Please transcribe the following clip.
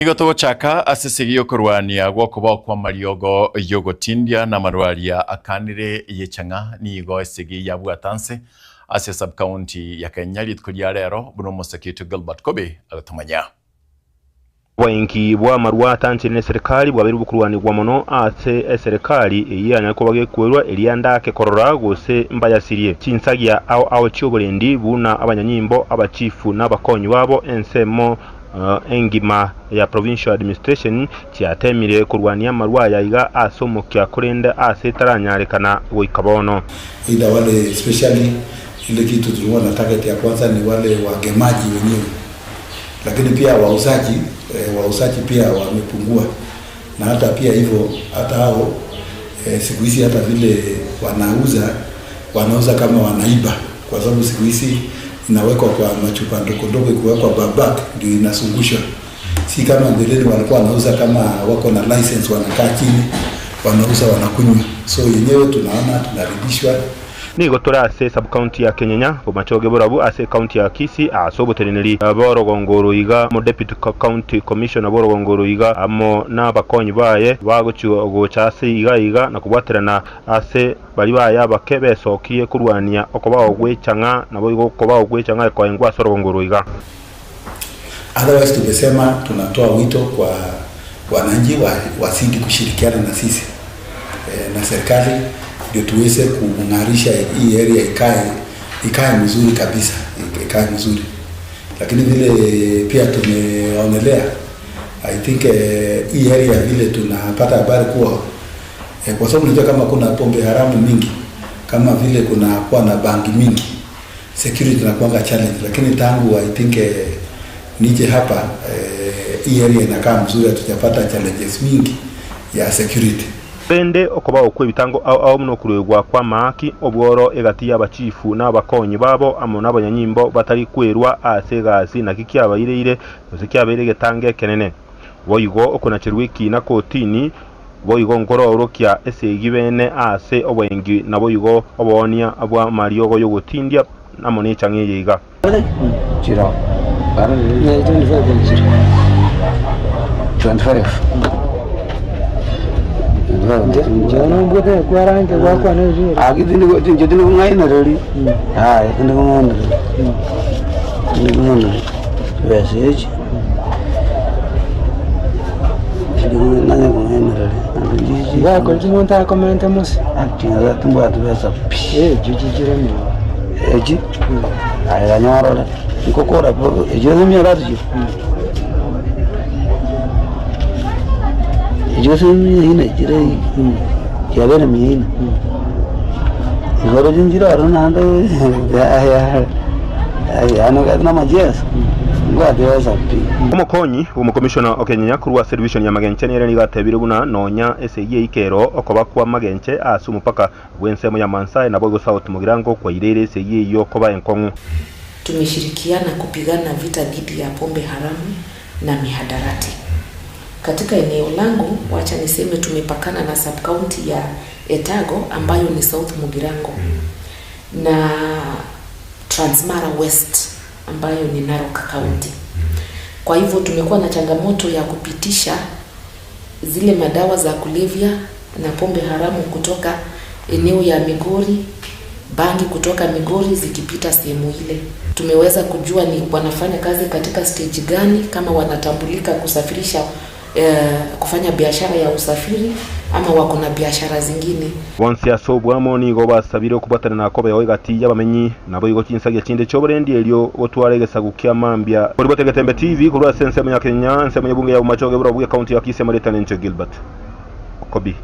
Igoto chaka asesegio kurwania gwokoba kwa mariogo yogotindia na marwaria akanire yechanga ni igo esegi ya bwatanse ase sub county ya Kenya litkulia rero buno musakitu Gilbert Kobe agatumanya Wainki bwa marwa tanchine serikali bwa biru kurwanirwa mono ase serikali iyanya ko bagekwerwa eliandake korora gose mbayasirie chinsagia au choborendi buna abanyanyimbo abachifu n'abakonyi babo ensemo engima ya provincial administration cyatemire kurwania marwaya iga asomo kya kurenda ase taranyarekana goikabono ida wale especially ile kitu tuliona target ya kwanza ni wale wagemaji wenyewe, lakini pia wauzaji pia wamepungua, na hata pia hivyo hata hao siku hizi hata vile wanauza kama wanaiba, kwa sababu siku hizi inawekwa kwa machupa ndogo kuwekwa babak ndio inasungushwa. Si kama mbeleni walikuwa wanauza kama wako na license, wanakaa chini wanauza wanakunywa. So yenyewe tunaona tunarudishwa nigo turase sub county ya Kenya bumachoge burabu ase county ya Kisii asobotereneri borogongoro iga mo deputy county commissioner borogongoro iga amo n'abakonyi baye bagochiwa gochase iga na kubwaterana ase bali baya bakebe sokiye kurwania okoba ogwechanga nabo igo koba ogwechanga kwa ingwa sorogongoro iga. Otherwise tumesema tunatoa wito kwa wananchi wasidi kushirikiana na sisi na serikali ndio tuweze kung'arisha hii area ikae mzuri kabisa, ikae mzuri. Lakini vile pia tumeonelea I think hii area vile tunapata habari kuwa kwa sababu unajua kama kuna pombe haramu mingi, kama vile kuna kuwa na bangi mingi, security inakuwa challenge. Lakini tangu I think nije hapa hii area inakaa mzuri, hatujapata challenges mingi ya security. Bende okoba okwe bitango au muno kuregwa kwa maki obworo egati y'abachifu n'abakonyi babo amo n'abanyanyimbo batari kwerwa ase gazi na kikyabayirire ozikyaberege getange kenene boyigo okona chirwiki na kotini boyigo ngororo kya esegibene ase obwengi na boyigo obonia abwa mariogo yogotindia namo ne changiye iga chiro bara ne 25 Jangan buat kuaran ke waktu ni. Agi tu ni jadi ni mengai nari. Ah, ini mengai nari. Ini mengai nari. Message. Jadi nanya mengai nari. Ya, kalau cuma tak komentamos. Aktif ada tu buat biasa. Jadi jiran ni. Eji. Ayah nyawa orang. Iko korang, eji tu ni ada tu. Jose hina jira ya bena mihina ngoro jinjira arona ando ya ano kadna majes ngwade wasapi umukonyi umukomishona okenya kurwa servition ya magenche nere ni gatebire buna nonya eseye ikero okoba kwa magenche asu mupaka wensemo ya Mansai na Bogo South mugirango kwa irere eseye iyo koba enkongu. Tumeshirikiana kupigana vita dhidi ya pombe haramu na mihadarati. Katika eneo langu, wacha niseme tumepakana na sub county ya Etago ambayo ni South Mugirango na Transmara West ambayo ni Narok County. Kwa hivyo tumekuwa na changamoto ya kupitisha zile madawa za kulevya na pombe haramu kutoka eneo ya Migori, bangi kutoka Migori zikipita sehemu ile. Tumeweza kujua ni wanafanya kazi katika stage gani, kama wanatambulika kusafirisha kufanya biashara ya usafiri ama wako na biashara zingine. Once ya sobwamo ni go basabire kubatana na kobe oyegati y'abamenyi nabo igo kinsagia kinde choborendi elio otwaregesa gukia mambya kuri Botegetembe TV kuri Sense ya Kenya nsemo y'ubunge ya umachoge bura buya county ya Kisii Marita Nenche Gilbert Kobe.